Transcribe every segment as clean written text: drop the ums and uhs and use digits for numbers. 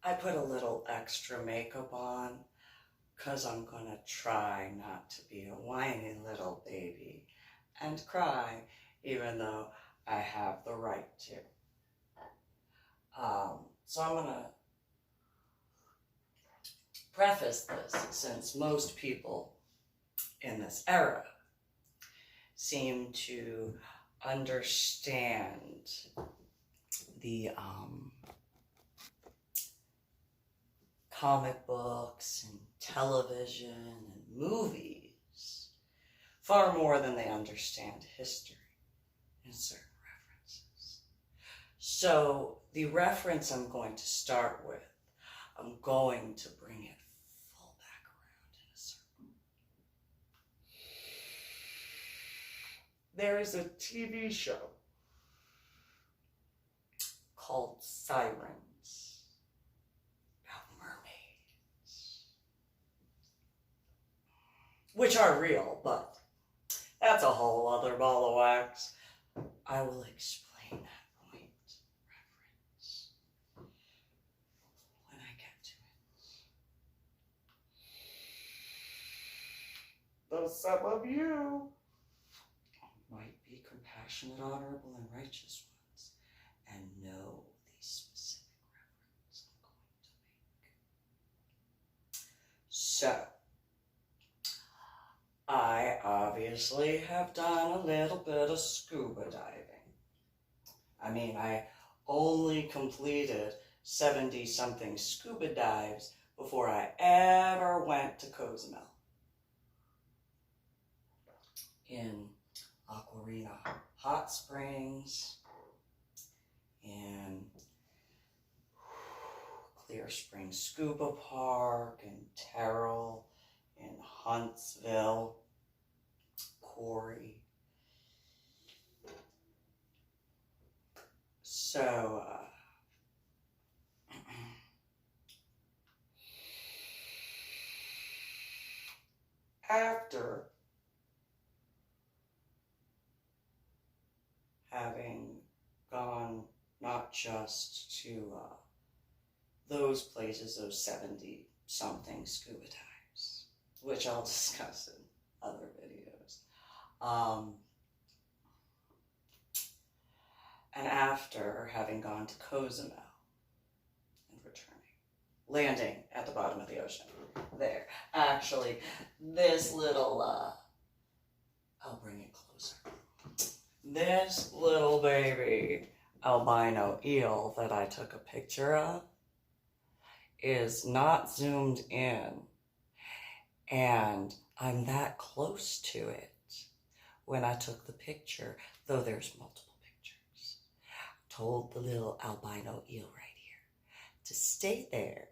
I put a little extra makeup on because I'm going to try not to be a whiny little baby and cry, even though I have the right to. So I'm going to preface this, since most people in this era seem to understand the comic books and television and movies far more than they understand history and certain references. So the reference I'm going to start with, I'm going to bring it full back around in a circle. There is a TV show called Sirens, about mermaids, which are real, but that's a whole other ball of wax. I will explain that point, reference, when I get to it. Though some of you might be compassionate, honorable, and righteous ones, and know the specific reference I'm going to make. So, I obviously have done a little bit of scuba diving. I mean, I only completed 70-something scuba dives before I ever went to Cozumel in Aquarina Hot Springs, in Clear Spring Scuba Park, in Terrell, in Huntsville, Corey. So, after having gone not just to those places, those 70-something scuba dives, which I'll discuss in other videos, and after having gone to Cozumel and returning, landing at the bottom of the ocean, there, actually, this little, I'll bring it closer. This little baby albino eel that I took a picture of is not zoomed in, and I'm that close to it when I took the picture, though there's multiple pictures. I told the little albino eel right here to stay there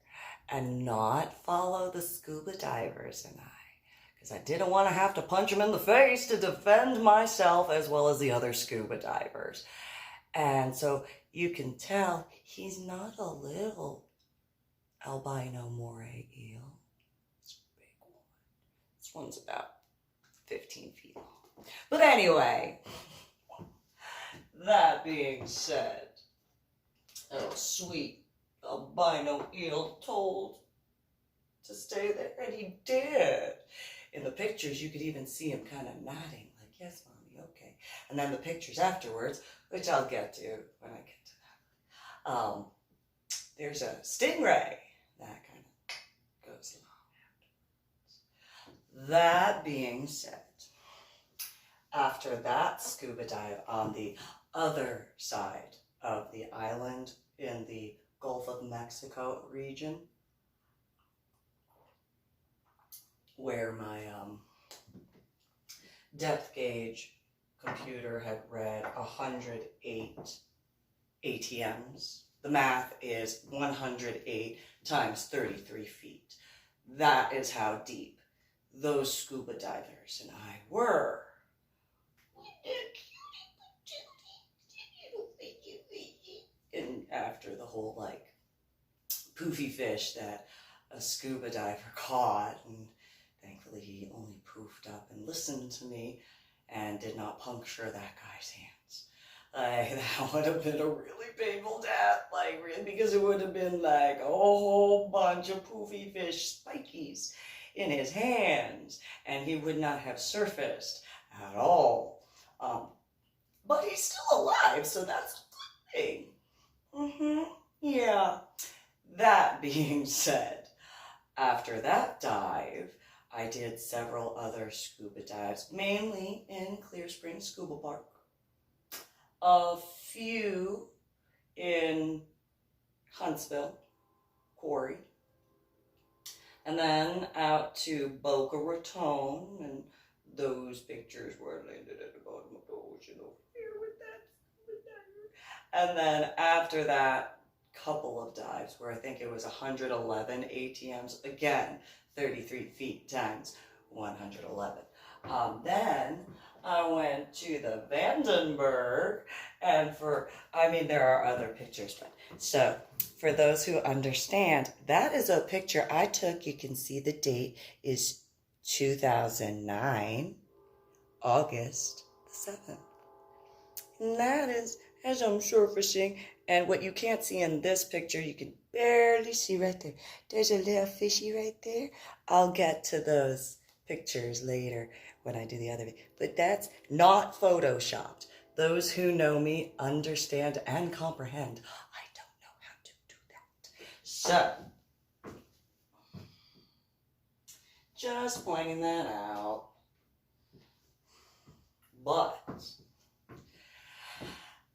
and not follow the scuba divers and I, because I didn't want to have to punch him in the face to defend myself as well as the other scuba divers. And so you can tell he's not a little albino moray eel. It's a big one. This one's about 15 feet long. But anyway, that being said, oh sweet albino eel told to stay there, and he did. In the pictures, you could even see him kind of nodding, like, yes, mommy, okay. And then the pictures afterwards, which I'll get to when I get to that. There's a stingray that kind of goes along afterwards. That being said, after that scuba dive on the other side of the island in the Gulf of Mexico region, where my depth gauge computer had read 108 ATMs. The math is 108 times 33 feet. That is how deep those scuba divers and I were. And after the whole, like, poofy fish that a scuba diver caught, and thankfully he only poofed up and listened to me and did not puncture that guy's hands. Like, that would have been a really painful death, like, because it would have been like a whole bunch of poofy fish spikies in his hands, and he would not have surfaced at all. But he's still alive, so that's a good thing. Yeah. That being said, after that dive, I did several other scuba dives, mainly in Clear Springs Scuba Park. A few in Huntsville Quarry. And then out to Boca Raton, and those pictures where I landed at the bottom of the ocean over here with that scuba diver. And then after that, couple of dives where I think it was 111 ATMs, again, 33 feet times 111. Then I went to the Vandenberg, and there are other pictures, but so for those who understand, that is a picture I took. You can see the date is 2009, August the 7th. And that is as I'm surfacing. And what you can't see in this picture, you can barely see right there. There's a little fishy right there. I'll get to those pictures later when I do the other video. But that's not photoshopped. Those who know me understand and comprehend. I don't know how to do that. So, just pointing that out. But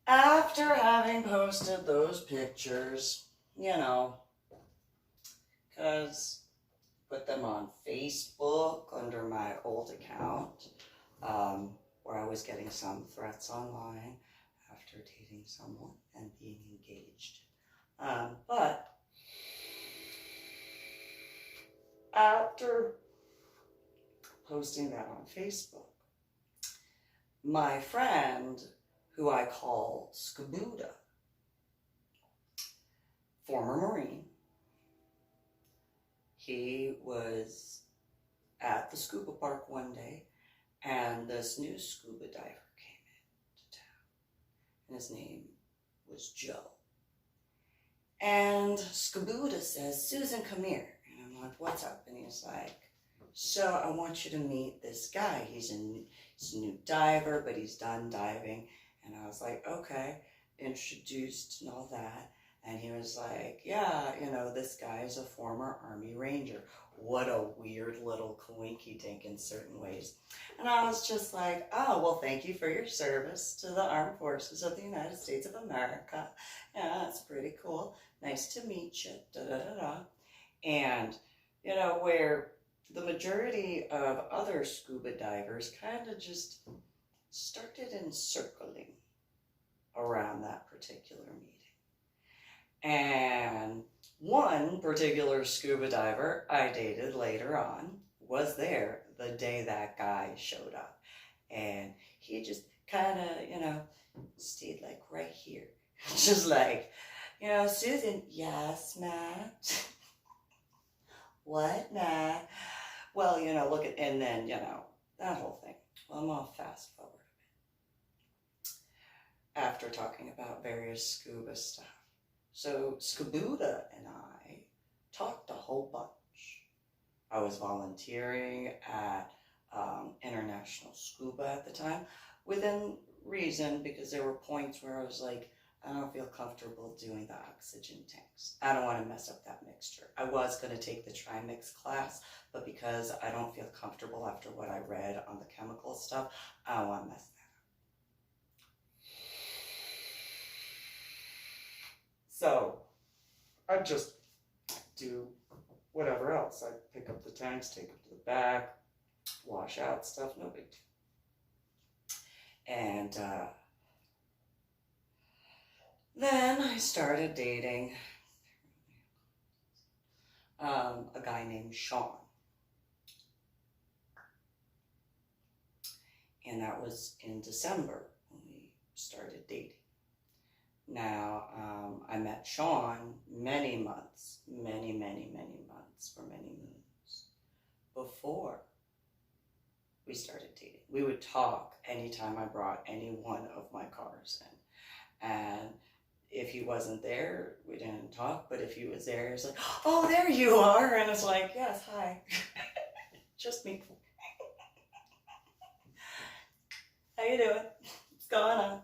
after having posted those pictures, because put them on Facebook under my old account, where I was getting some threats online after dating someone and being engaged. But after posting that on Facebook, my friend, who I call SCUBUddah, former Marine, he was at the scuba park one day, and this new scuba diver came into town, and his name was Joe. And SCUBUddah says, "Susan, come here." And I'm like, "What's up?" And he's like, "So I want you to meet this guy. He's a new diver, but he's done diving." And I was like, "Okay," introduced and all that. And he was like, "Yeah, this guy is a former Army Ranger." What a weird little coinky-dink in certain ways. And I was just like, "Oh, well, thank you for your service to the Armed Forces of the United States of America. Yeah, that's pretty cool. Nice to meet you, da-da-da-da." And, where the majority of other scuba divers kind of just started encircling around that particular meeting. And one particular scuba diver I dated later on was there the day that guy showed up. And he just kind of, stayed like right here. Just like, "Susan, yes, Matt." "What, Matt?" Well, look at, and then, that whole thing. Well, I'm going to fast forward a bit. After talking about various scuba stuff. So SCUBUddah and I talked a whole bunch. I was volunteering at International Scuba at the time, within reason, because there were points where I was like, I don't feel comfortable doing the oxygen tanks. I don't want to mess up that mixture. I was going to take the trimix class, but because I don't feel comfortable after what I read on the chemical stuff, I don't want to mess that up. So I just do whatever else. I pick up the tanks, take them to the back, wash out stuff, no big deal. And then I started dating a guy named Sean. And that was in December when we started dating. Now, I met Sean many months for many moons before we started dating. We would talk anytime I brought any one of my cars in. And if he wasn't there, we didn't talk. But if he was there, he was like, "Oh, there you are." And it's like, "Yes, hi." Just me. How you doing? What's going on?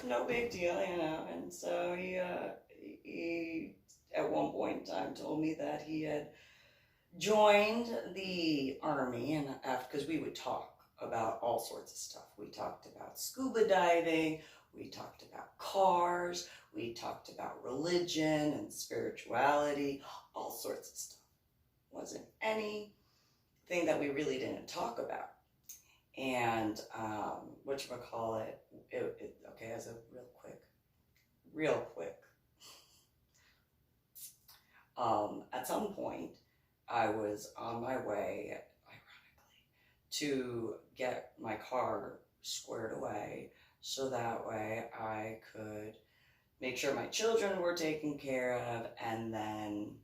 No big deal, you know. And so he at one point in time told me that he had joined the army, and after, because we would talk about all sorts of stuff. We talked about scuba diving, we talked about cars, we talked about religion and spirituality, all sorts of stuff. Wasn't anything that we really didn't talk about. And whatchamacallit, okay, as a real quick, at some point, I was on my way, ironically, to get my car squared away so that way I could make sure my children were taken care of and then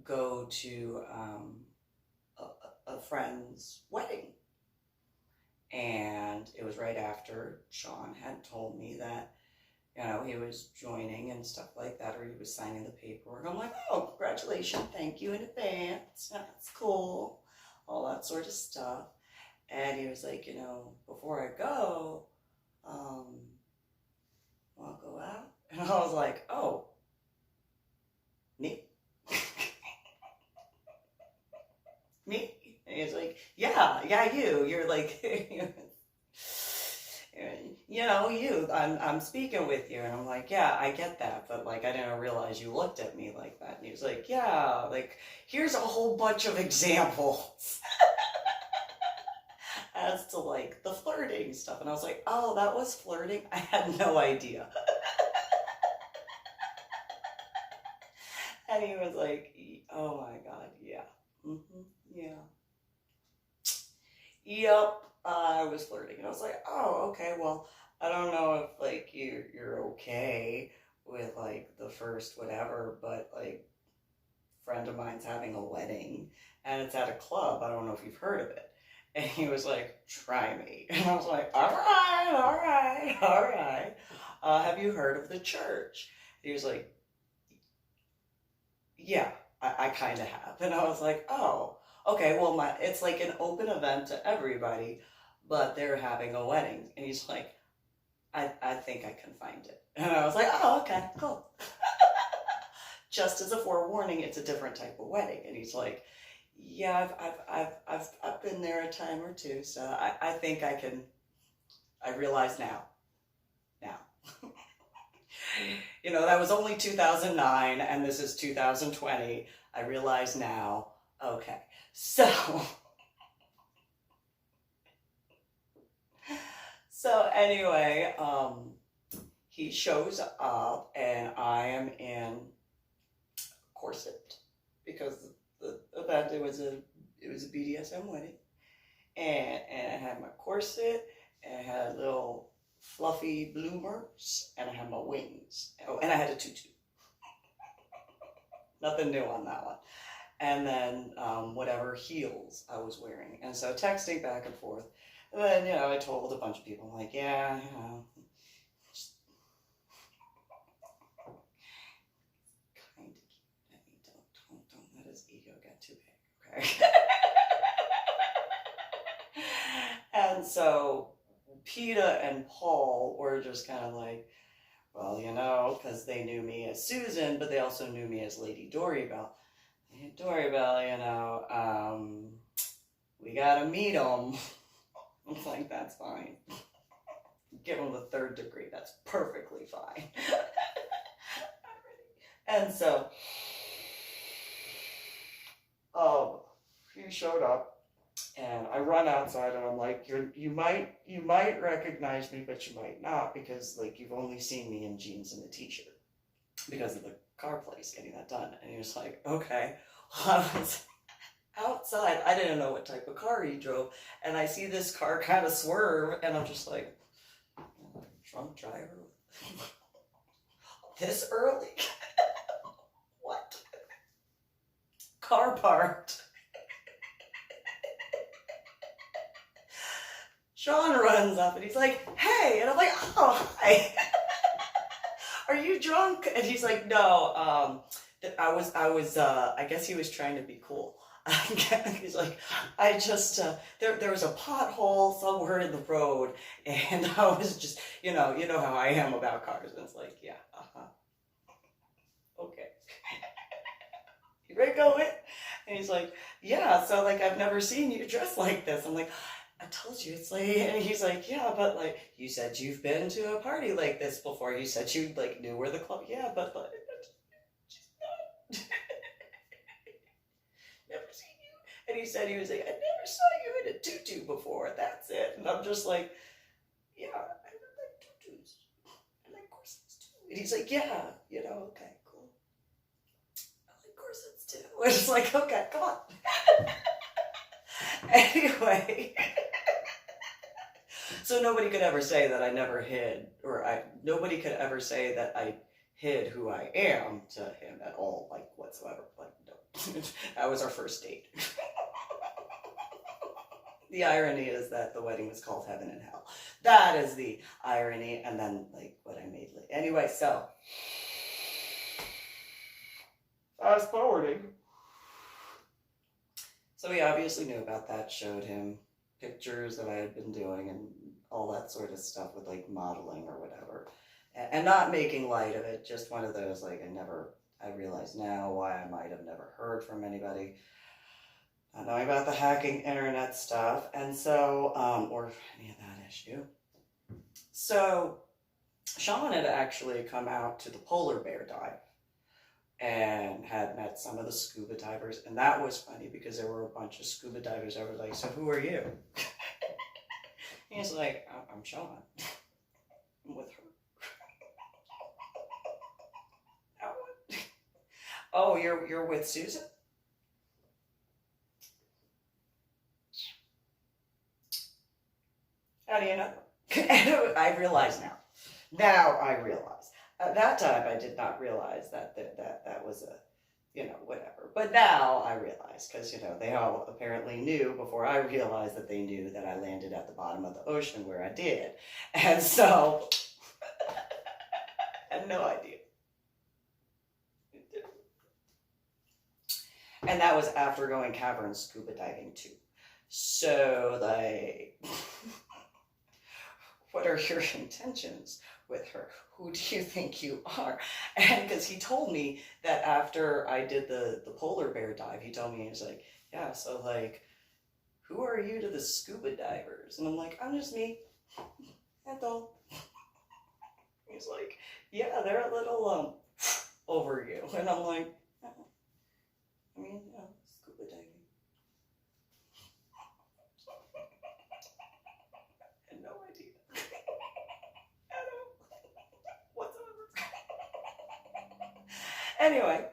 go to a friend's wedding. And it was right after Sean had told me that, you know, he was joining and stuff like that, or he was signing the paperwork. I'm like, "Oh, congratulations, thank you in advance. That's cool." All that sort of stuff. And he was like, "You know, before I go, wanna go out?" And I was like, "Oh, me?" Me? And he was like, yeah, you're like, you know, you, I'm speaking with you. And I'm like, "Yeah, I get that, but like, I didn't realize you looked at me like that." And he was like, "Yeah, like, here's a whole bunch of examples." As to like the flirting stuff. And I was like, "Oh, that was flirting? I had no idea." And he was like, "Oh my God, yeah. Yeah. Yep, I was flirting." And I was like, "Oh, okay, well, I don't know if like you're okay with like the first whatever, but like friend of mine's having a wedding and it's at a club. I don't know if you've heard of it." And he was like, "Try me." And I was like, "All right. Have you heard of the church?" And he was like, "Yeah, I kind of have." And I was like, "Oh, okay, well, it's like an open event to everybody, but they're having a wedding." And he's like, I think I can find it." And I was like, "Oh, okay, cool." Just as a forewarning, it's a different type of wedding. And he's like, "Yeah, I've been there a time or two, so I think I can, I realize now. You know, that was only 2009 and this is 2020. I realize now." Okay, so, anyway, he shows up and I am in corset because the event, it was a BDSM wedding, and I had my corset and I had little fluffy bloomers and I had my wings. Oh, and I had a tutu. Nothing new on that one. And then whatever heels I was wearing. And so texting back and forth. And then, you know, I told a bunch of people, I'm like, "Yeah, you know, just kind of cute. I mean, don't let his ego get too big, okay?" And so PETA and Paul were just kind of like, "Well, you know," because they knew me as Susan, but they also knew me as Lady Dori Belle. "Hey, Dori Belle, you know, we gotta meet him." I was like, "That's fine. Give him the 3rd degree. That's perfectly fine." And so, he showed up, and I run outside, and I'm like, you might recognize me, but you might not, because like you've only seen me in jeans and a t-shirt because of the car place getting that done." And he was like, "Okay." Well, I was outside. I didn't know what type of car he drove, and I see this car kind of swerve, and I'm just like, "Drunk driver? This early? What? Car parked." Sean runs up and he's like, hey, and I'm like, oh, hi. Are you drunk? And he's like, no, I guess he was trying to be cool. He's like, I just, there was a pothole somewhere in the road, and I was just, you know how I am about cars. And it's like, yeah, okay. You ready to go in? And he's like, yeah, so like, I've never seen you dressed like this. I'm like, I told you it's like, and he's like, yeah, but like, you said you've been to a party like this before. You said you like knew where the club, yeah, but like, she's not. Never seen you. And he said, he was like, I never saw you in a tutu before. That's it. And I'm just like, yeah, I like tutus. I like corsets too. And he's like, yeah, okay, cool. I like corsets too. And it's like, okay, come on. Anyway. So nobody could ever say that I never hid, or nobody could ever say that I hid who I am to him at all, like whatsoever. Like, no. That was our first date. The irony is that the wedding was called Heaven and Hell. That is the irony, and then like what I made later. Anyway, so fast forwarding. So he obviously knew about that, showed him pictures that I had been doing and all that sort of stuff with like modeling or whatever. And not making light of it, just one of those, like, I realize now why I might have never heard from anybody. Not knowing about the hacking internet stuff, and so, or any of that issue. So, Sean had actually come out to the polar bear dive and had met some of the scuba divers, and that was funny because there were a bunch of scuba divers. I was like, so who are you? He's like, I'm Sean. I'm with her. Oh, you're with Susan? How do you know? I realize now. Now I realize. At that time, I did not realize that was a, whatever. But now I realize, because, they all apparently knew before I realized that they knew that I landed at the bottom of the ocean where I did. And so, I had no idea. And that was after going cavern scuba diving too. So, like, what are your intentions with her? Who do you think you are? And because he told me that after I did the polar bear dive, he told me, he was like, yeah, so like, who are you to the scuba divers? And I'm like, I'm just me. That's all. He's like, yeah, they're a little over you. And I'm like, I mean, scuba diving. I had no idea. At all. Whatsoever. Anyway,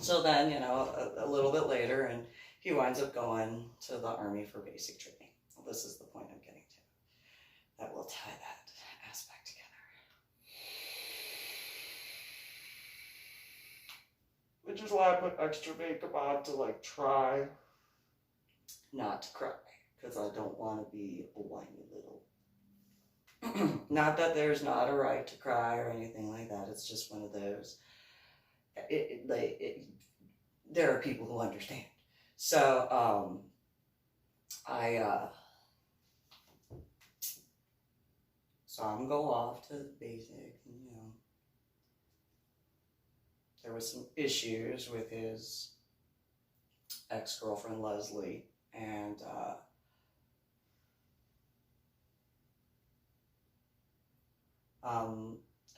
so then, a little bit later, and he winds up going to the Army for basic training. Well, this is the point I'm getting to. That will tie that aspect together. Which is why I put extra makeup on to, like, try not to cry. Because I don't want to be a whiny little. Not that there's not a right to cry or anything like that. It's just one of those. There are people who understand. So, saw him go off to basic, and, there was some issues with his ex-girlfriend, Leslie, and,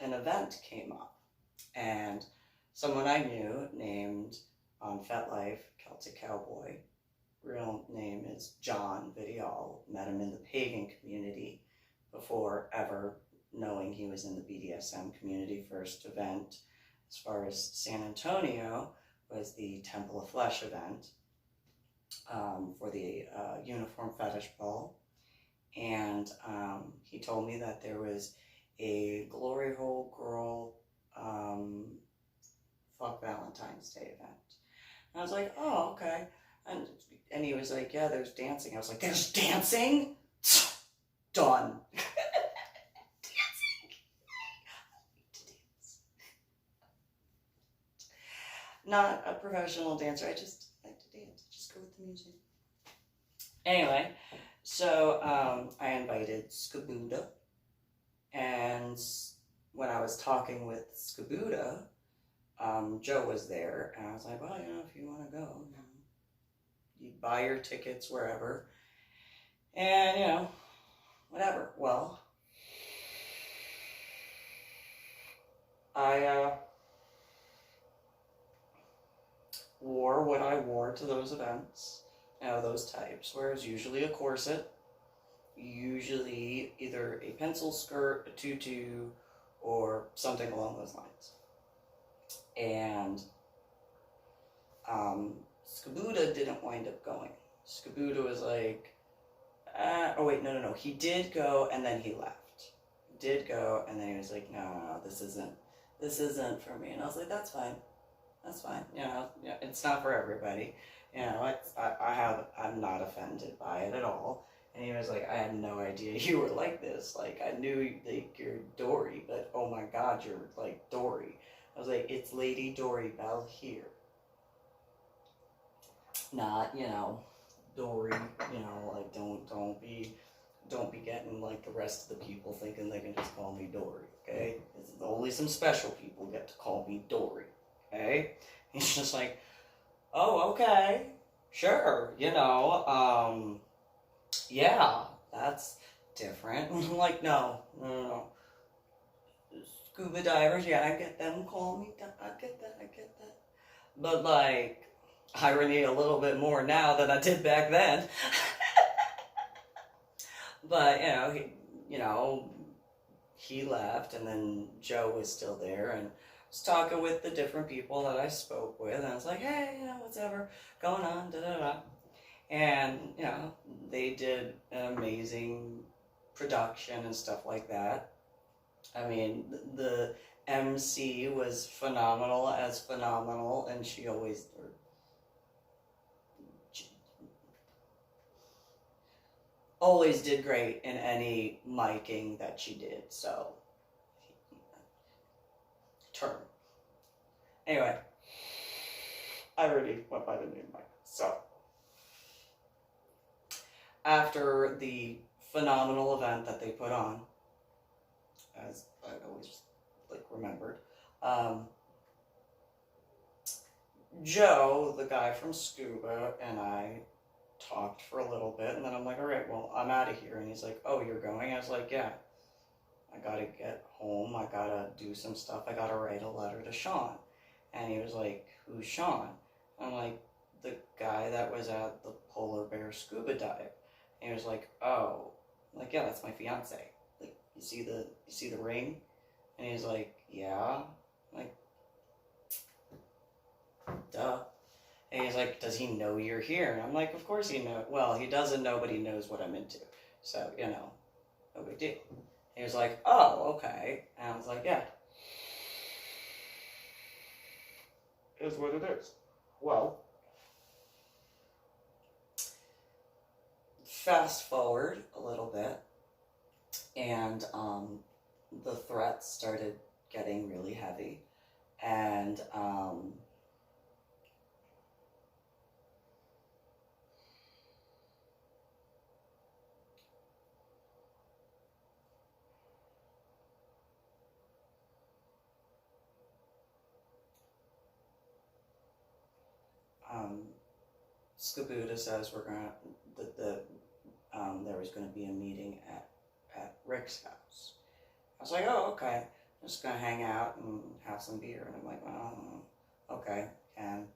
an event came up, and someone I knew named on FetLife, Celtic Cowboy, real name is John Vidial, met him in the pagan community before ever knowing he was in the BDSM community. First event, as far as San Antonio, was the Temple of Flesh event for the Uniform Fetish Ball. And he told me that there was a Glory Hole Girl Fuck Valentine's Day event. And I was like, oh, okay. And he was like, yeah, there's dancing. I was like, there's dancing? done. Dancing. I like to dance. Not a professional dancer. I just like to dance. Just go with the music. Anyway, so I invited SCUBUddah, and when I was talking with SCUBUddah, Joe was there, and I was like, well, if you want to go, you buy your tickets wherever, and, whatever. Well, I wore what I wore to those events, those types, where it's usually a corset, usually either a pencil skirt, a tutu, or something along those lines. And SCUBUddah didn't wind up going. SCUBUddah was like, oh wait, no, he did go and then he left. He did go and then he was like, no, this isn't for me. And I was like, that's fine. It's not for everybody. I'm not offended by it at all. And he was like, I had no idea you were like this. Like, I knew you're Dori, but oh my God, you're like Dori. I was like, it's Lady Dori Belle here. Not, Dori, like don't be getting like the rest of the people thinking they can just call me Dori, okay? It's only some special people get to call me Dori, okay? He's just like, oh, okay, sure, yeah, that's different. I'm like, no. Scuba divers, yeah, I get them, call me, I get that. But like, irony a little bit more now than I did back then. But, he left, and then Joe was still there, and I was talking with the different people that I spoke with, and I was like, hey, what's ever going on, da-da-da. And, they did an amazing production and stuff like that. I mean, the MC was phenomenal, and she always did great in any miking that she did, so. Turn. Anyway, I already went by the new mic, so. After the phenomenal event that they put on, as I always remembered, Joe, the guy from SCUBA, and I talked for a little bit, and then I'm like, all right, well, I'm out of here. And he's like, oh, you're going? I was like, yeah, I gotta get home, I gotta do some stuff, I gotta write a letter to Sean. And he was like, who's Sean? I'm like, the guy that was at the polar bear scuba dive. And he was like, oh. I'm like, yeah, that's my fiance. Like, you see the ring? And he's like, yeah. I'm like, duh. And he's like, does he know you're here? And I'm like, of course he knows. Well, he doesn't know, but he knows what I'm into. So, no big deal. He was like, oh, okay. And I was like, yeah. Is what it is. Well, fast forward a little bit, and the threats started getting really heavy, and SCUBUddah says there was going to be a meeting at Rick's house. I was like, oh, okay. I'm just going to hang out and have some beer. And I'm like, well, okay. And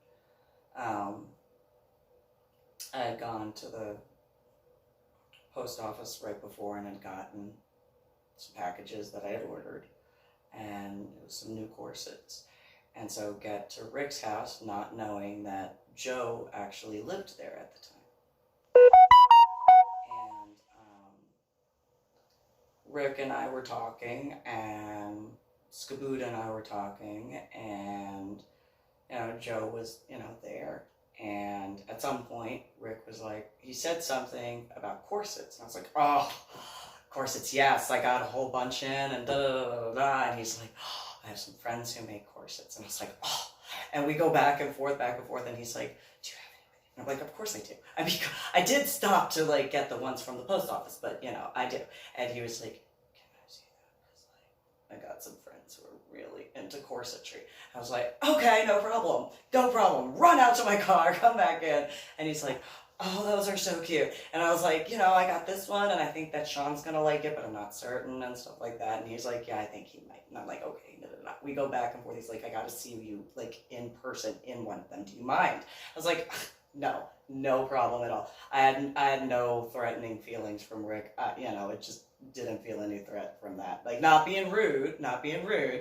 I had gone to the post office right before and had gotten some packages that I had ordered. And it was some new corsets. And so get to Rick's house not knowing that Joe actually lived there at the time. And Rick and I were talking, and SCUBUddah and I were talking, and Joe was there. And at some point, Rick was like, he said something about corsets, and I was like, oh, corsets, yes, I got a whole bunch in, and da da da da da. And he's like, oh, I have some friends who make corsets. And I was like, oh. And we go back and forth, and he's like, do you have any with you? And I'm like, of course I do. I mean, I did stop to like get the ones from the post office, but you know, I do. And he was like, can I see that? Because like, I got some friends who are really into corsetry. I was like, okay, no problem. Run out to my car, come back in. And he's like, oh, those are so cute. And I was like, you know, I got this one, and I think that Sean's gonna like it, but I'm not certain, and stuff like that. And he's like, yeah, I think he might. And I'm like, okay, no. We go back and forth. He's like, I gotta see you, like, in person in one of them. Do you mind? I was like, no problem at all. I had no threatening feelings from Rick. You know, it just didn't feel any threat from that. Like, not being rude,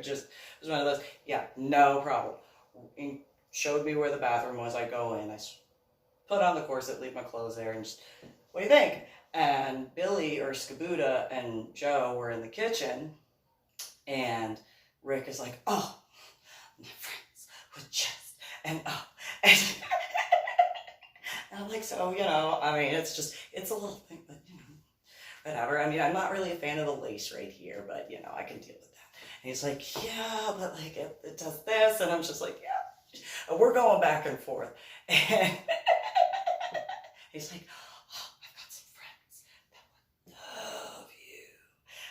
just, it was one of those, yeah, no problem. He showed me where the bathroom was. I go in, I put on the corset, leave my clothes there, and just, what do you think? And Billy, or SCUBUddah, and Joe were in the kitchen, and Rick is like, oh, my friends with chest, and oh, and, and I'm like, so, you know, I mean, it's a little thing, but, you know, whatever. I mean, I'm not really a fan of the lace right here, but, you know, I can deal with that. And he's like, yeah, but, like, it does this, and I'm just like, yeah. And we're going back and forth, and he's like, oh, I've got some friends that would love you.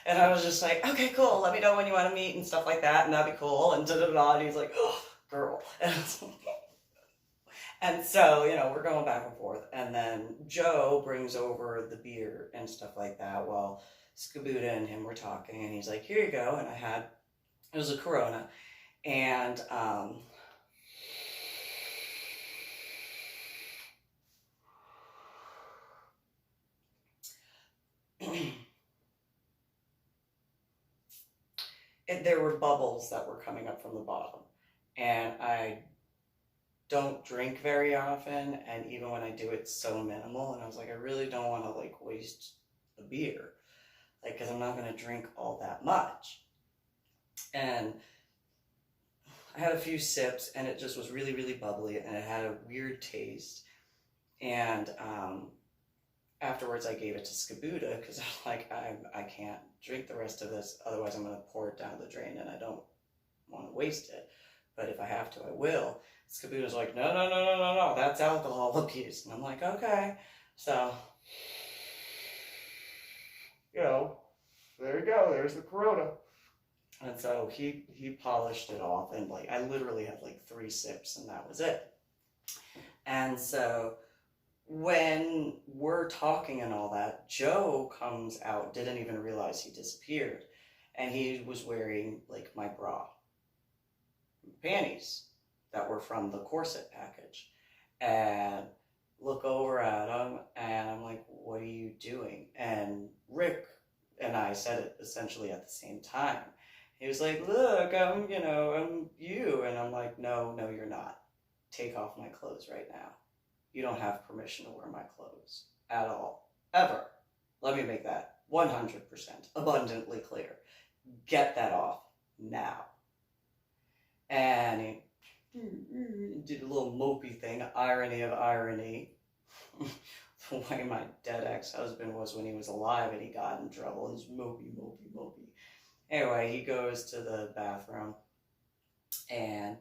And I was just like, okay, cool. Let me know when you want to meet and stuff like that, and that'd be cool. And da-da-da. And he's like, oh, girl. And so, you know, we're going back and forth. And then Joe brings over the beer and stuff like that while SCUBUddah and him were talking. And he's like, here you go. And it was a Corona. And, there were bubbles that were coming up from the bottom, and I don't drink very often, and even when I do, it's so minimal, and I was like, I really don't want to like waste a beer, like, because I'm not going to drink all that much. And I had a few sips, and it just was really, really bubbly, and it had a weird taste. And afterwards, I gave it to SCUBUddah because I'm like, I can't drink the rest of this, otherwise I'm going to pour it down the drain, and I don't want to waste it. But if I have to, I will. SCUBUdah's like, no, that's alcohol abuse. And I'm like, okay. So, you know, there you go. There's the Corona. And so he polished it off, and like, I literally had like 3 sips, and that was it. And so when we're talking and all that, Joe comes out, didn't even realize he disappeared. And he was wearing like my bra, panties that were from the corset package. And look over at him, and I'm like, what are you doing? And Rick and I said it essentially at the same time. He was like, look, I'm you. And I'm like, no, you're not. Take off my clothes right now. You don't have permission to wear my clothes at all, ever. Let me make that 100% abundantly clear. Get that off now. And he did a little mopey thing, irony of irony. The way my dead ex-husband was when he was alive and he got in trouble. He's mopey. Anyway, he goes to the bathroom, and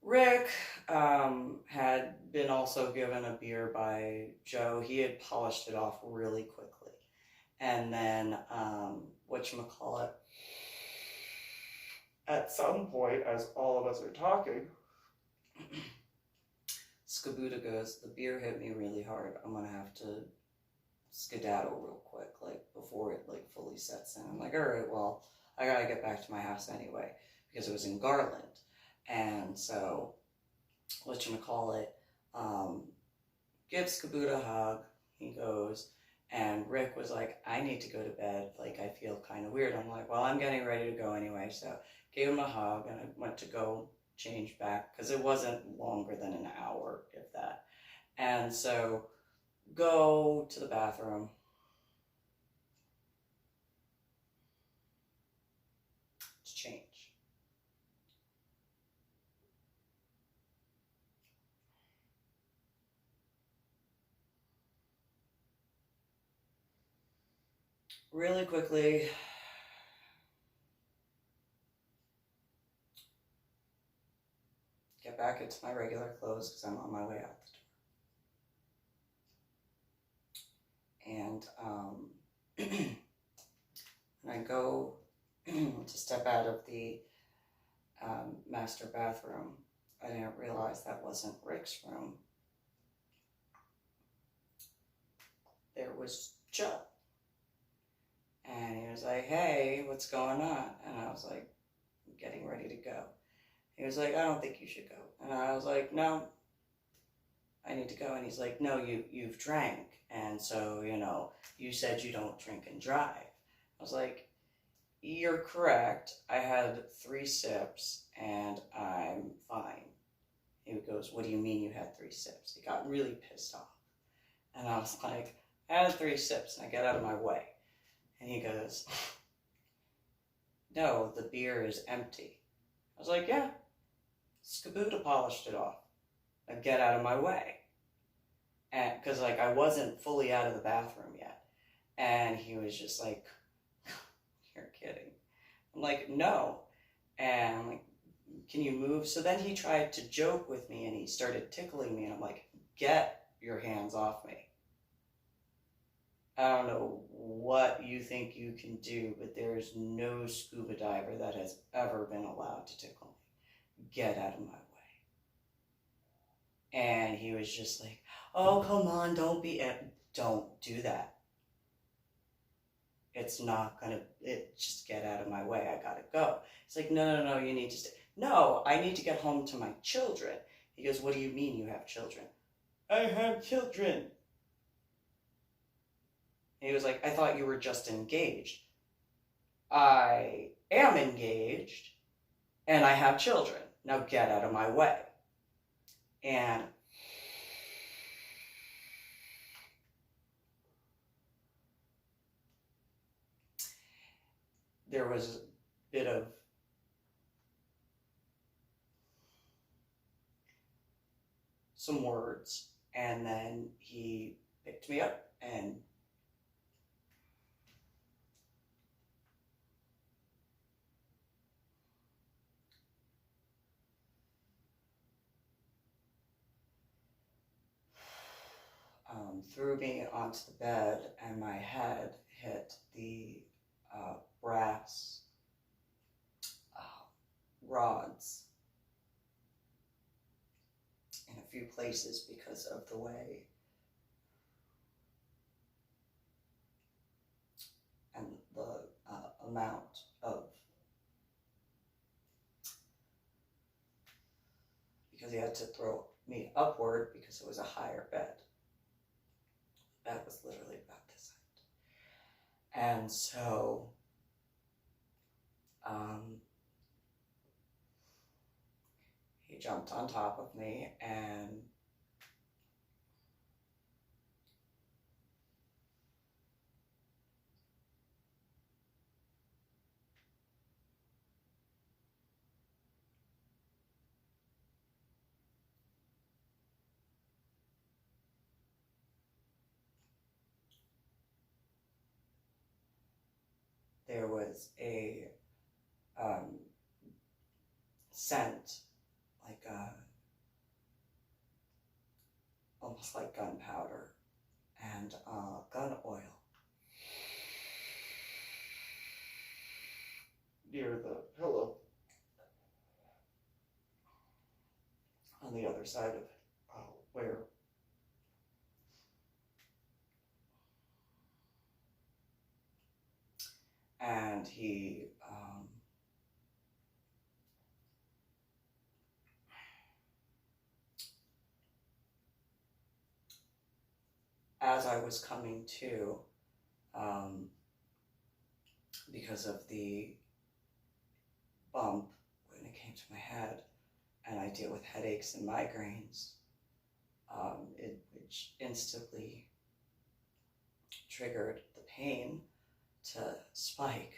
Rick had been also given a beer by Joe. He had polished it off really quickly. And then, whatchamacallit, at some point, as all of us are talking, SCUBUddah goes, the beer hit me really hard. I'm going to have to skedaddle real quick, like, before it, like, fully sets in. I'm like, all right, well, I got to get back to my house anyway, because it was in Garland. And so, whatchamacallit, give SCUBUddah a hug. He goes, and Rick was like, I need to go to bed. Like, I feel kind of weird. I'm like, well, I'm getting ready to go anyway. So, gave him a hug, and I went to go change back, because it wasn't longer than an hour, if that. And so, go to the bathroom. To change. really quickly, get back into my regular clothes because I'm on my way out the door. And when I go to step out of the master bathroom, I didn't realize that wasn't Rick's room. There was Joe. And he was like, hey, what's going on? And I was like, I'm getting ready to go. He was like, I don't think you should go. And I was like, no, I need to go. And he's like, no, you've drank. And so, you know, you said you don't drink and drive. I was like, you're correct. I had 3 sips and I'm fine. He goes, what do you mean you had 3 sips? He got really pissed off. And I was like, I had 3 sips and I get out of my way. And he goes, no, the beer is empty. I was like, yeah, SCUBUddah polished it off. I'd get out of my way. And because like I wasn't fully out of the bathroom yet. And he was just like, you're kidding. I'm like, no. And I'm like, can you move? So then he tried to joke with me and he started tickling me. And I'm like, get your hands off me. I don't know what you think you can do, but there is no scuba diver that has ever been allowed to tickle me. Get out of my way. And he was just like, oh, come on, don't do that. It's not gonna, just get out of my way, I gotta go. It's like, no, you need to stay. No, I need to get home to my children. He goes, what do you mean you have children? I have children. And he was like, I thought you were just engaged. I am engaged, and I have children. Now get out of my way. And there was a bit of some words, and then he picked me up and threw me onto the bed, and my head hit the brass rods in a few places because of the way and the amount of, because he had to throw me upward because it was a higher bed. The bed was literally about this height. And so he jumped on top of me and there was a scent, like almost like gunpowder and gun oil near the pillow on the other side of where and he as I was coming to, because of the bump when it came to my head, and I deal with headaches and migraines, which instantly triggered the pain to spike.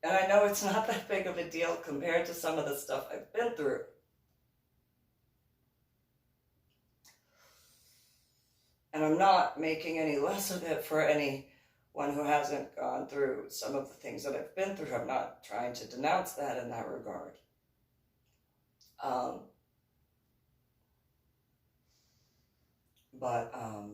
And I know it's not that big of a deal compared to some of the stuff I've been through. And I'm not making any less of it for anyone who hasn't gone through some of the things that I've been through. I'm not trying to denounce that in that regard. But I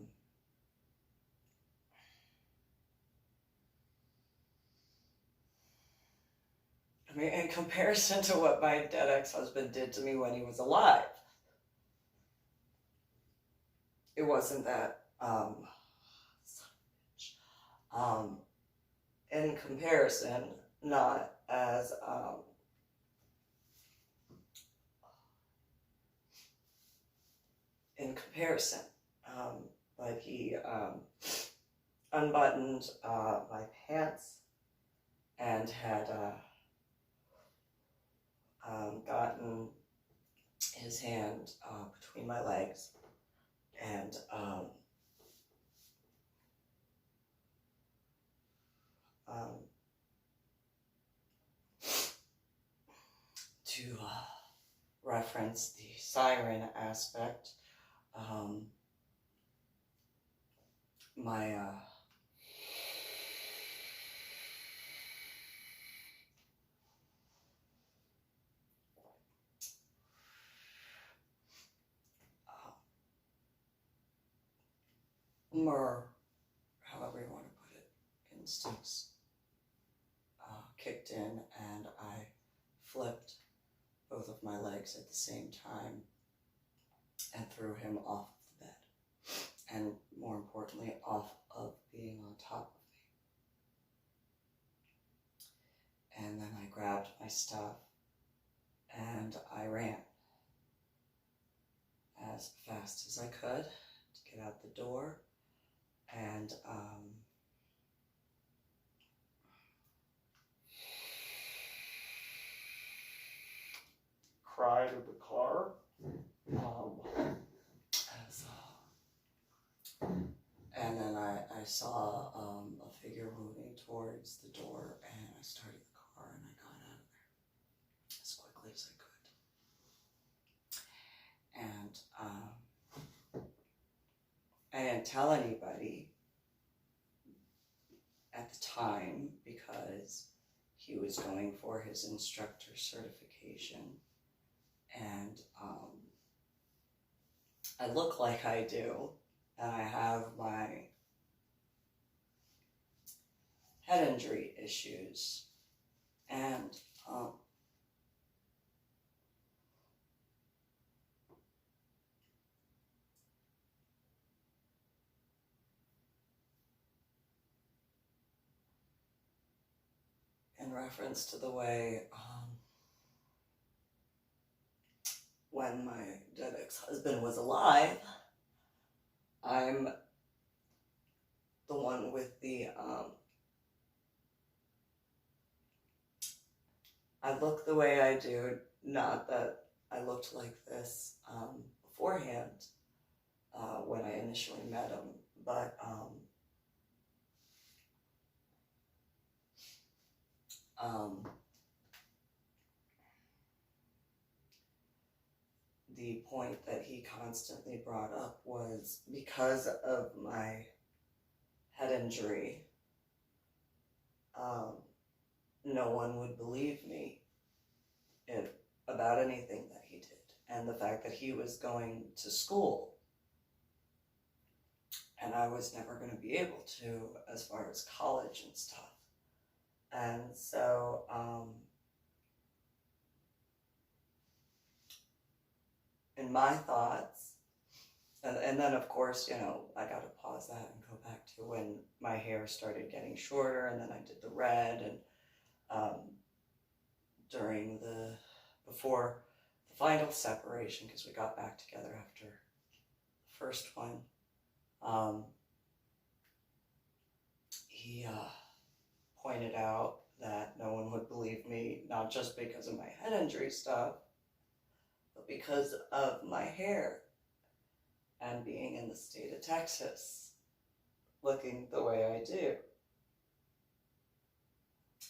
mean, in comparison to what my dead ex-husband did to me when he was alive, it wasn't that, in comparison, not as, in comparison, but he unbuttoned my pants and had gotten his hand between my legs and to reference the siren aspect, my more, however you want to put it, instincts kicked in, and I flipped both of my legs at the same time and threw him off the bed, and more importantly, off of being on top of me. And then I grabbed my stuff and I ran as fast as I could to get out the door, and cried in the car. And then I saw a figure moving towards the door, and I started the car and I got out of there as quickly as I could. And I didn't tell anybody at the time because he was going for his instructor certification, and I look like I do, and I have my head injury issues, and in reference to the way when my dead ex-husband was alive, I'm the one with the, I look the way I do, not that I looked like this beforehand when I initially met him, but the point that he constantly brought up was because of my head injury, no one would believe me about anything that he did. And the fact that he was going to school and I was never going to be able to as far as college and stuff. And so, in my thoughts, and then of course, you know, I got to pause that and go back to when my hair started getting shorter, and then I did the red, and before the final separation, because we got back together after the first one, he pointed out that no one would believe me, not just because of my head injury stuff, but because of my hair and being in the state of Texas, looking the way I do.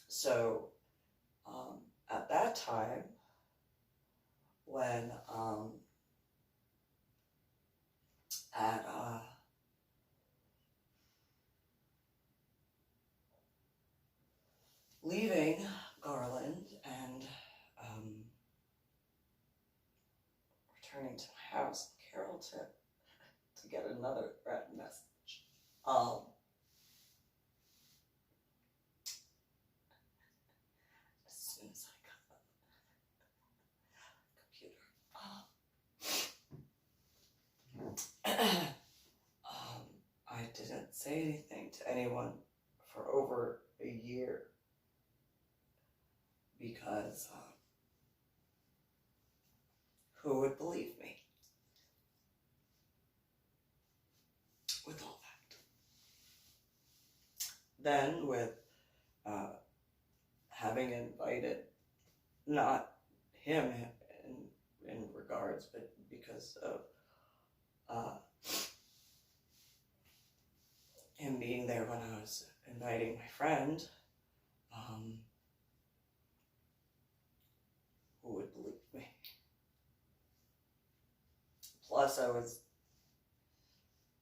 So At that time, when at leaving Garland and returning to my house in Carrollton to get another threat message. As soon as I got the computer, I didn't say anything to anyone for over a year because who would believe me with all that? Then with having invited, not him in regards, but because of him being there when I was inviting my friend, who would believe me? Plus, I was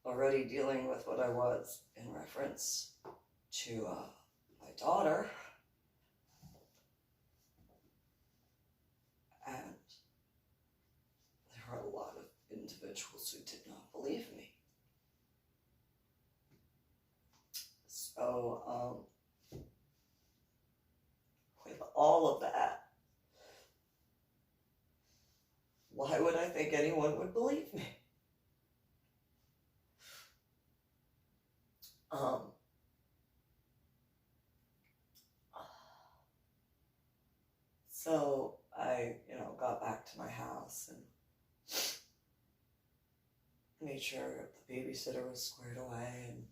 already dealing with what I was in reference to my daughter, and there were a lot of individuals who did not believe me. So, with all of that, why would I think anyone would believe me? So I, got back to my house and made sure the babysitter was squared away and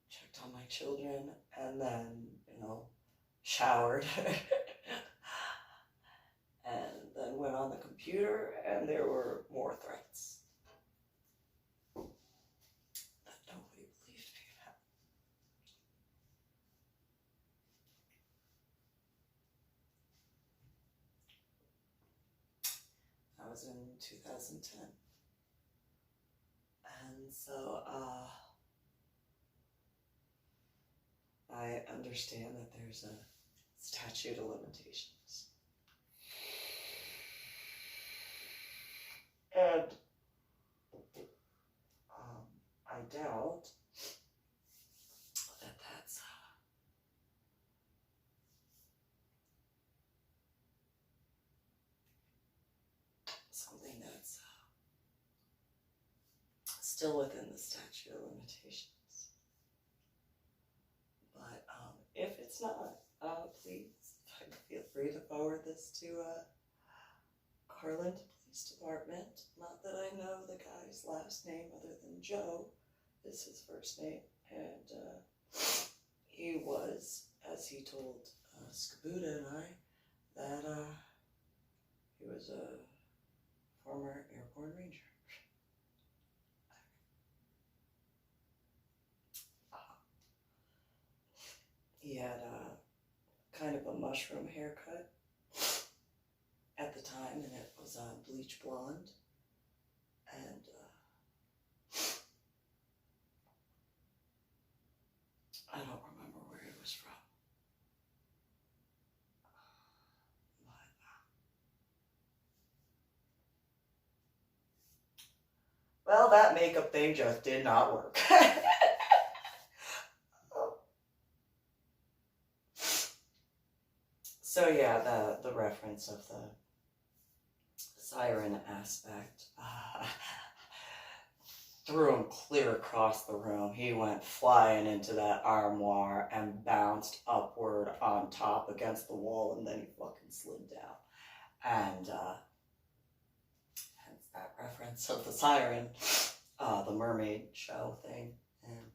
checked on my children, and then, showered. And then went on the computer, and there were more threats that nobody believed me about. That was in 2010. And so, I understand that there's a statute of limitations. And I doubt that that's something that's still within the statute of limitations. But if it's not, please feel free to forward this to Garland Police Department. Not that I know the guy's last name other than Joe is his first name, and he was, as he told SCUBUddah and I, that he was a former airborne ranger. He had kind of a mushroom haircut at the time, and it was bleach blonde, and I don't remember where he was from, but well, that makeup thing just did not work. So yeah, the reference of the siren aspect threw him clear across the room. He went flying into that armoire and bounced upward on top against the wall, and then he fucking slid down. And hence that reference of the siren, the mermaid show thing. And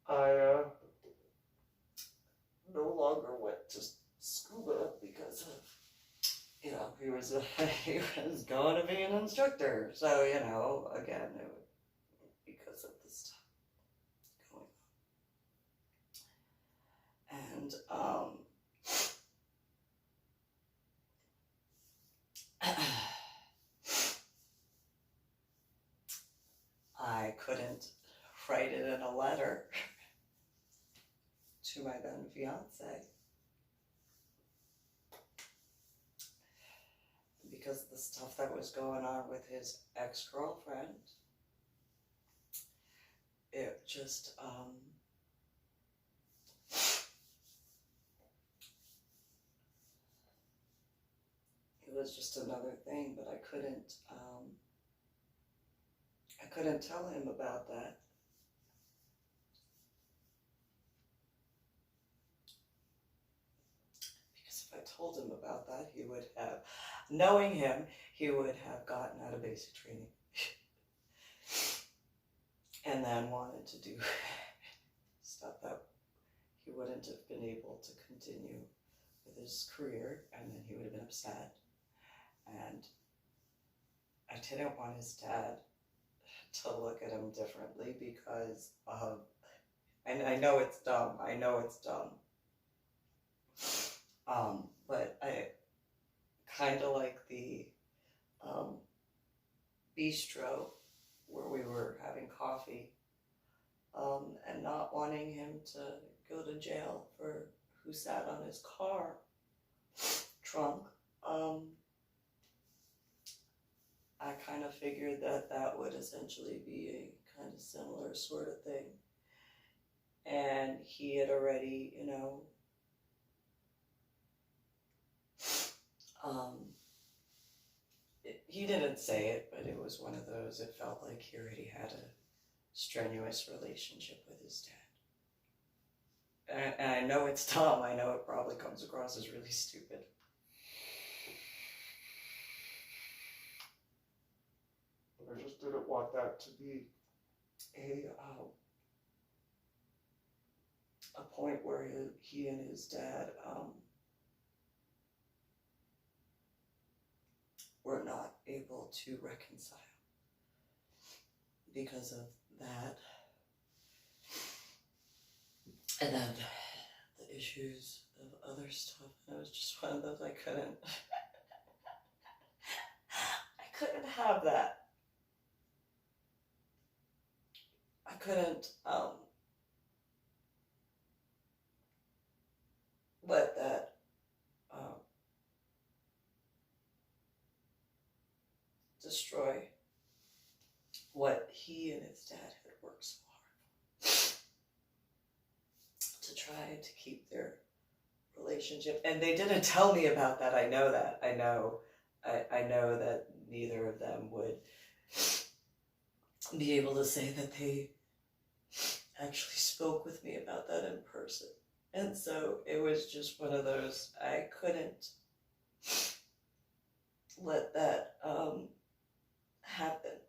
I no longer went to SCUBA because of, he was going to be an instructor. So, again, because of this stuff. I couldn't write it in a letter to my then fiance because of the stuff that was going on with his ex-girlfriend. It just, it was just another thing, but I couldn't tell him about that. Because if I told him about that, he would have, knowing him, he would have gotten out of basic training. And then wanted to do stuff that he wouldn't have been able to continue with his career, and then he would have been upset. And I didn't want his dad to look at him differently because I know it's dumb. I know it's dumb. But I kind of like the bistro where we were having coffee, and not wanting him to go to jail for who sat on his car trunk. I kind of figured that that would essentially be a kind of similar sort of thing. And he had already, you know, he didn't say it, but it was one of those, it felt like he already had a strenuous relationship with his dad. And I know it's dumb, I know it probably comes across as really stupid. But I just didn't want that to be a point where he and his dad were not able to reconcile because of that. And then the issues of other stuff. It was just one of those I couldn't have that. I couldn't let that destroy what he and his dad had worked so hard to try to keep their relationship. And they didn't tell me about that. I know that. I know that neither of them would be able to say that they actually spoke with me about that in person. And so it was just one of those, I couldn't let that happen.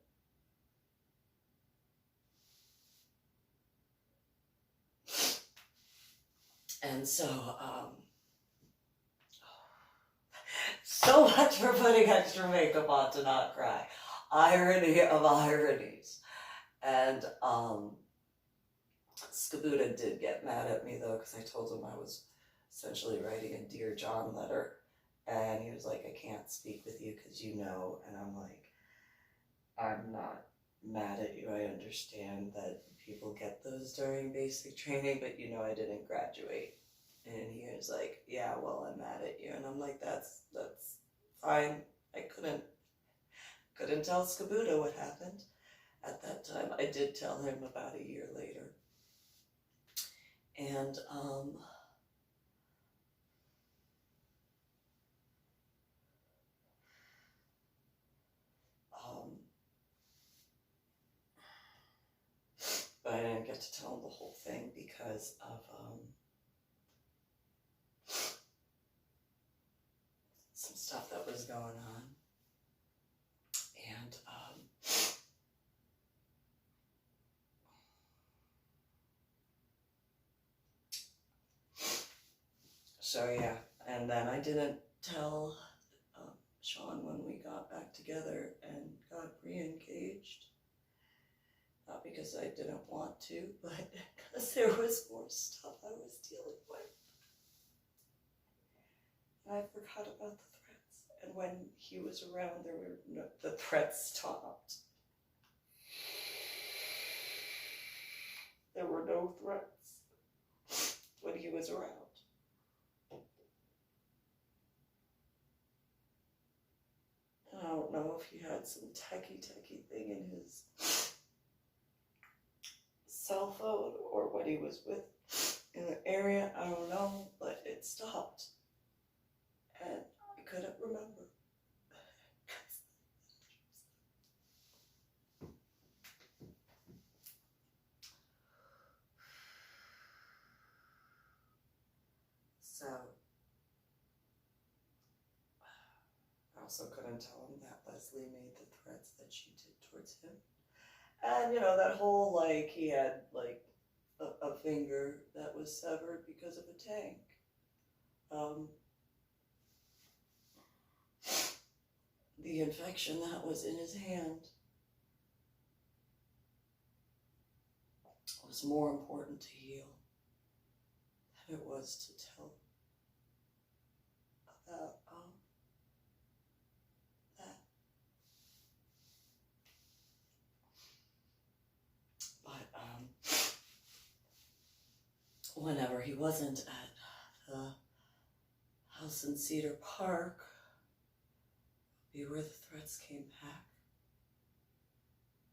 And so, so much for putting extra makeup on to not cry. Irony of ironies. And SCUBUddah did get mad at me though, because I told him I was essentially writing a Dear John letter. And he was like, I can't speak with you because you know. And I'm like, I'm not mad at you. I understand that people get those during basic training, but you know I didn't graduate. And he was like, yeah, well, I'm mad at you. And I'm like, that's fine. I couldn't tell SCUBUddah what happened at that time. I did tell him about a year later. And but I didn't get to tell him the whole thing because of some stuff that was going on. And so yeah, and then I didn't tell Sean when we got back together and got re-engaged. Not because I didn't want to, but because there was more stuff I was dealing with. And I forgot about the threats. And when he was around, the threats stopped. There were no threats when he was around. And I don't know if he had some techie thing in his cell phone or what he was with in the area. I don't know, but it stopped. And I couldn't remember. So, I also couldn't tell him that Leslie made the threats that she did towards him. And, you know, that whole, like, he had, like, a finger that was severed because of a tank. The infection that was in his hand was more important to heal than it was to tell about that. But whenever he wasn't at the house in Cedar Park, be where the threats came back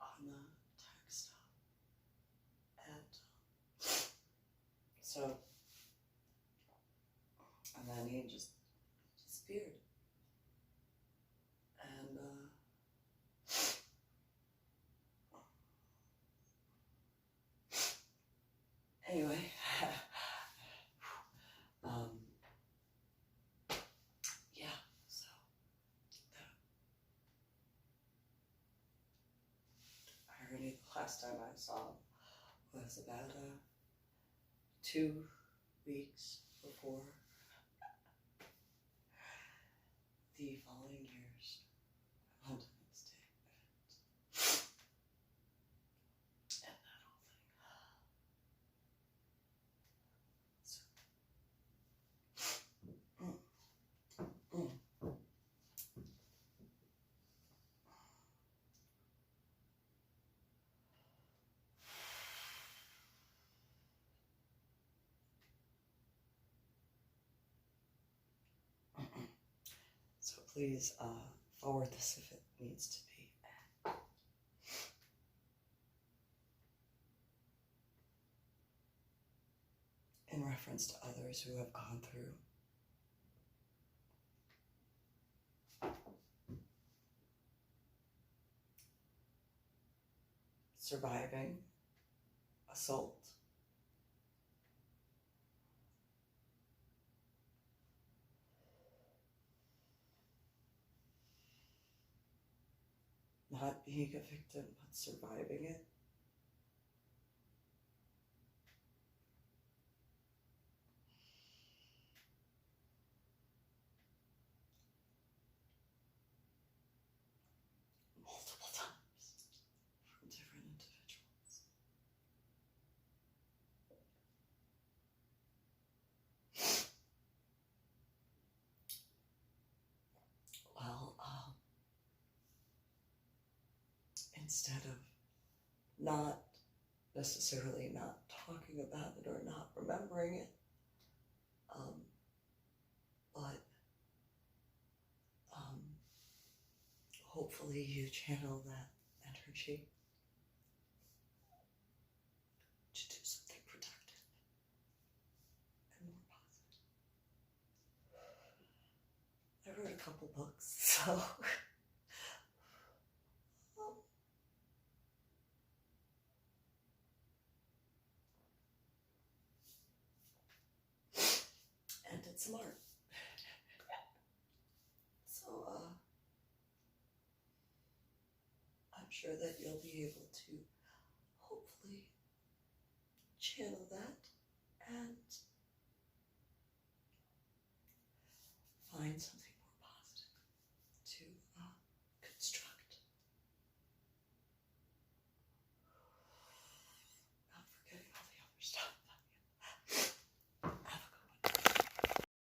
on the text stop. And so, and then he just disappeared. And anyway, yeah, so the irony, the last time I saw him was about 2 weeks before the following year's Valentine's Day event. And that whole thing. So please forward this if it needs to be. In reference to others who have gone through surviving assault, not being a victim, but surviving it. Multiple times from different individuals. Well, instead of not necessarily not talking about it or not remembering it, but hopefully you channel that energy to do something productive and more positive. I wrote a couple books, so and it's smart. So I'm sure that you'll be able to hopefully channel that